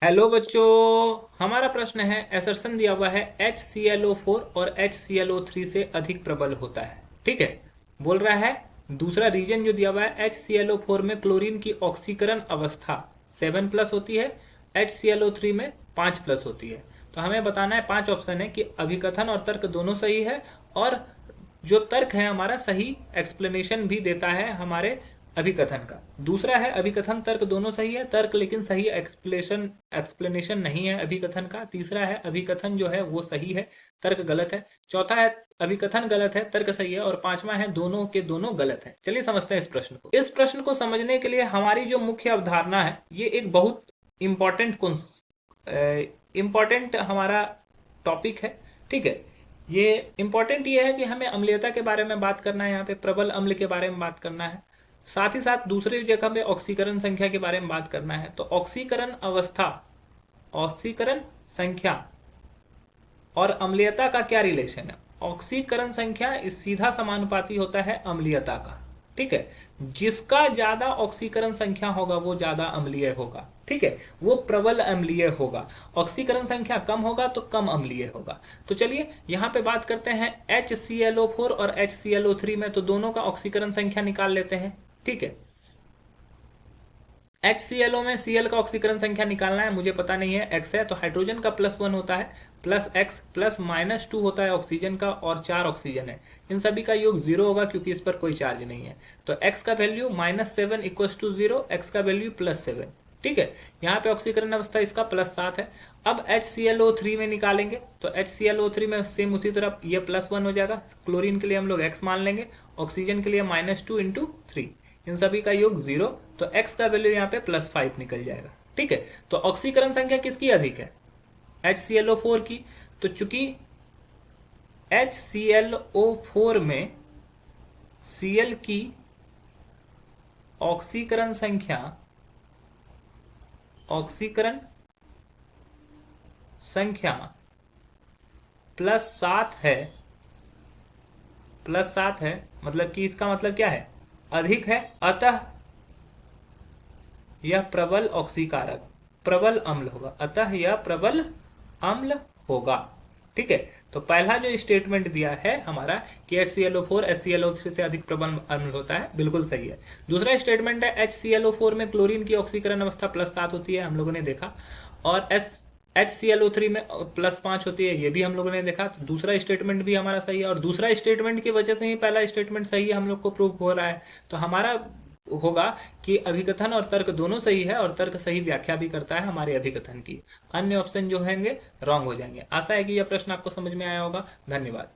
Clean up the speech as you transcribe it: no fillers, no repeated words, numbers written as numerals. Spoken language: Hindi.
हेलो बच्चों, हमारा प्रश्न है असर्शन दिया हुआ है HClO4 और HClO3 से अधिक प्रबल होता है। ठीक है, बोल रहा है दूसरा रीजन जो दिया हुआ है HClO4 में क्लोरीन की ऑक्सीकरण अवस्था 7+ होती है, HClO3 में 5+ होती है। तो हमें बताना है, 5 ऑप्शन है कि अभिकथन और तर्क दोनों सही है और जो तर्क है हमारा सही एक्सप्लेनेशन भी देता है हमारे अभिकथन का। दूसरा है अभिकथन तर्क दोनों सही है, तर्क लेकिन सही एक्सप्लेनेशन नहीं है अभिकथन का। तीसरा है अभिकथन जो है वो सही है, तर्क गलत है। चौथा है अभिकथन गलत है, तर्क सही है। और पांचवा है दोनों के दोनों गलत है। चलिए समझते हैं इस प्रश्न को। इस प्रश्न को समझने के लिए हमारी जो मुख्य अवधारणा है, ये एक बहुत इंपॉर्टेंट हमारा टॉपिक है। ठीक है, ये इंपॉर्टेंट ये है कि हमें अम्लीयता के बारे में बात करना है, यहाँ पे प्रबल अम्ल के बारे में बात करना है, साथ ही साथ दूसरी जगह पे ऑक्सीकरण संख्या के बारे में बात करना है। तो ऑक्सीकरण अवस्था, ऑक्सीकरण संख्या और अम्लीयता का क्या रिलेशन है? ऑक्सीकरण संख्या इस सीधा समानुपाती होता है अम्लीयता का। ठीक है, जिसका ज्यादा ऑक्सीकरण संख्या होगा वो ज्यादा अम्लीय होगा। ठीक है, वो प्रबल अम्लीय होगा। ऑक्सीकरण संख्या कम होगा तो कम अम्लीय होगा। तो चलिए यहाँ पे बात करते हैं HClO4 और HClO3 में, तो दोनों का ऑक्सीकरण संख्या निकाल लेते हैं। ठीक है, HClO में Cl का ऑक्सीकरण संख्या निकालना है, मुझे पता नहीं है, X है तो हाइड्रोजन का +1 होता है, +X प्लस -2 होता है ऑक्सीजन का, और 4 ऑक्सीजन है। इन सभी का योग 0 होगा क्योंकि इस पर कोई चार्ज नहीं है। तो X का वैल्यू -7 = 0, X का वैल्यू +7। ठीक है, यहाँ पे ऑक्सीकरण अवस्था इसका +7 है। अब HClO3 में निकालेंगे तो HClO3 में सेम उसी तरह ये +1 हो जाएगा। क्लोरीन के लिए हम लोग X मान लेंगे, ऑक्सीजन के लिए -2 × 3, इन सभी का योग 0, तो x का वैल्यू यहाँ पे +5 निकल जाएगा। ठीक है, तो ऑक्सीकरण संख्या किसकी अधिक है? HClO4 की। तो चूंकि HClO4 में Cl की ऑक्सीकरण संख्या +7 है, +7 है, मतलब कि इसका मतलब क्या है? अधिक है, अतः यह प्रबल ऑक्सीकारक, प्रबल अम्ल होगा, अतः यह प्रबल अम्ल होगा। ठीक है, तो पहला जो स्टेटमेंट दिया है हमारा कि HClO4 HClO3 से अधिक प्रबल अम्ल होता है, बिल्कुल सही है। दूसरा स्टेटमेंट है HClO4 में क्लोरीन की ऑक्सीकरण अवस्था +7 होती है, हम लोगों ने देखा, और HClO3 में +5 होती है, ये भी हम लोगों ने देखा। तो दूसरा स्टेटमेंट भी हमारा सही है, और दूसरा स्टेटमेंट की वजह से ही पहला स्टेटमेंट सही है हम लोग को प्रूव हो रहा है। तो हमारा होगा कि अभिकथन और तर्क दोनों सही है, और तर्क सही व्याख्या भी करता है हमारे अभिकथन की। अन्य ऑप्शन जो होंगे रॉन्ग हो जाएंगे। आशा है कि यह प्रश्न आपको समझ में आया होगा। धन्यवाद।